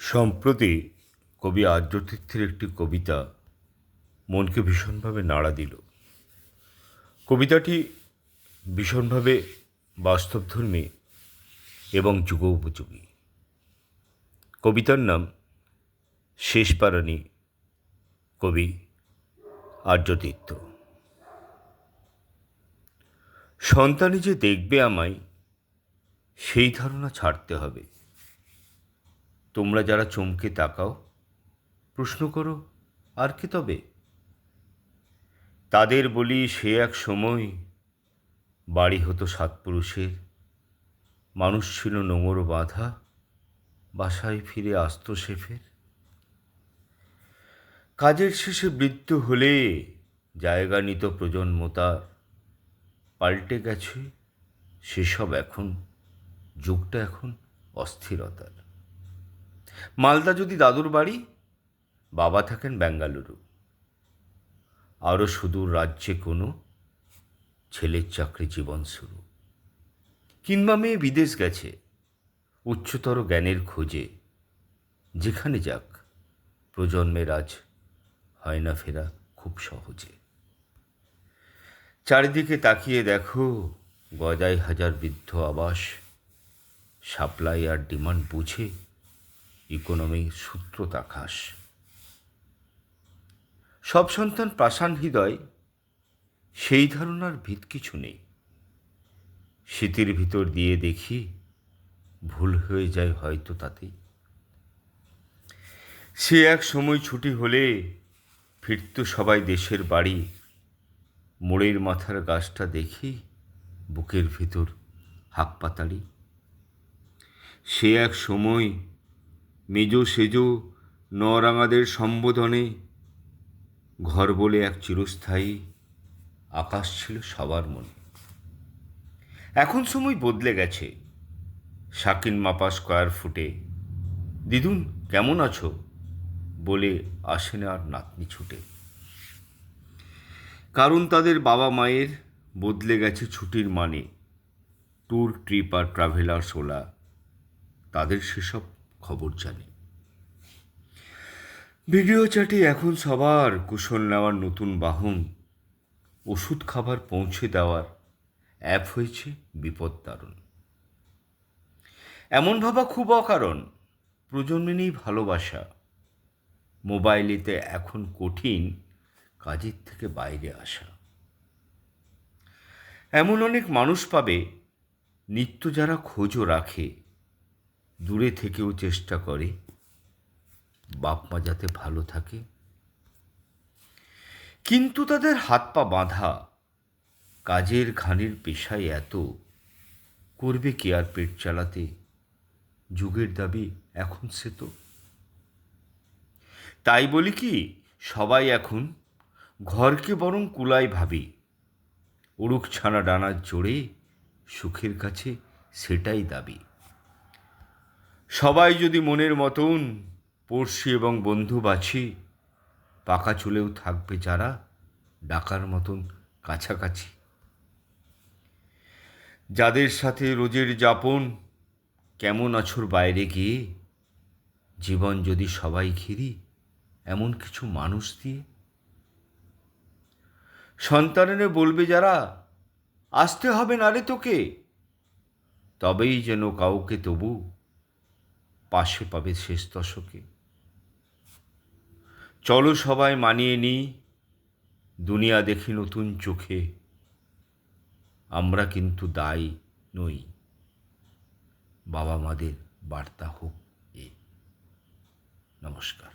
সম্প্রতি কবি আর্যতীর্থের একটি কবিতা মনকে ভীষণভাবে নাড়া দিল। কবিতাটি ভীষণভাবে বাস্তবধর্মী এবং যুগোপযোগী। কবিতার নাম শেষপারানি, কবি আর্যতীর্থ। সন্তানই যে দেখবে আমায়, সেই ধারণা ছাড়তে হবে। তোমরা যারা চমকে তাকাও, প্রশ্ন করো আর কে তবে? তাদের বলি সে এক সময় বাড়ি হতো সাত পুরুষের, মানুষ ছিল নোঙর বাঁধা, বাসায় ফিরে আসতো সে ফের। কাজের শেষে মৃত্যু হলে জায়গা নিত প্রজন্ম তার, পাল্টে গেছে সেসব এখন, যুগটা এখন অস্থিরতার। মালদা যদি দাদুর বাড়ি, বাবা থাকেন বেঙ্গালুরু, আরও সুদূর রাজ্যে কোনো ছেলের চাকরি জীবন শুরু। কিংবা মেয়ে বিদেশ গেছে উচ্চতর জ্ঞানের খোঁজে, যেখানে যাক প্রজন্মের আজ হয় না ফেরা খুব সহজে। চারিদিকে তাকিয়ে দেখো, গজায় হাজার বৃদ্ধ আবাস, সাপ্লাই আর ডিমান্ড বুঝে ইকোনমির সূত্রতাকাশ। সব সন্তান পাষাণ হৃদয়, সেই ধারণার ভিত কিছু নেই। শীতের ভিতর দিয়ে দেখি, ভুল হয়ে যায় হয়তো তাতেই। সে এক সময় ছুটি হলে ফিরত সবাই দেশের বাড়ি, মোড়ের মাথার গাছটা দেখি বুকের ভিতর হাঁকপাতাড়ি। সে এক সময় মেজো সেজো নরাঙাদের সম্বোধনে, ঘর বলে এক চিরস্থায়ী আকাশ ছিল সবার মনে। এখন সময় বদলে গেছে, শাকিন মাপা স্কয়ার ফুটে, দিদুন কেমন আছো বলে আসে না আর নাতনি ছুটে। কারণ তাদের বাবা মায়ের বদলে গেছে ছুটির মানে, ট্যুর ট্রিপ আর ট্রাভেলার্স ওলা তাদের সেসব খবর জানে। ভিডিও চ্যাটে এখন সবার কুশল নেওয়ার নতুন বাহন, ওষুধ খাবার পৌঁছে দেওয়ার অ্যাপ হয়েছে বিপদ দারুণ। এমন ভাবা খুব অকারণ, প্রজন্মে নেই ভালোবাসা, মোবাইলেতে এখন কঠিন কাজের থেকে বাইরে আসা। এমন অনেক মানুষ পাবে নিত্য যারা খোঁজও রাখে, দূরে থেকেও চেষ্টা করে বাপ মা যাতে ভালো থাকে। কিন্তু তাদের হাত পা বাঁধা, কাজের ঘানির পেশায় এত, করবে কি আর পেট চালাতে, যুগের দাবি এখন সে তো। তাই বলি কি, সবাই এখন ঘরকে বরং কুলাই ভাবি, উড়ুক ছানা ডানার জোরে, সুখের কাছে সেটাই দাবি। সবাই যদি মনের মতন পড়শি এবং বন্ধু বাছি, পাকা চুলেও থাকবে যারা ডাকার মতন কাছাকাছি। যাদের সাথে রোজের যাপন, কেমন আছোর বাইরে গিয়ে, জীবন যদি সবাই ঘিরি এমন কিছু মানুষ দিয়ে। সন্তানেরা বলবে যারা, আসতে হবে না রে তোকে, তবেই যেন কাউকে তবু পাশে পাবে শেষ দশকে। চলো সবাই মানিয়ে নিই, দুনিয়া দেখি নতুন চোখে, আমরা কিন্তু দায়ী নই, বাবা মাদের বার্তা হোক এ। নমস্কার।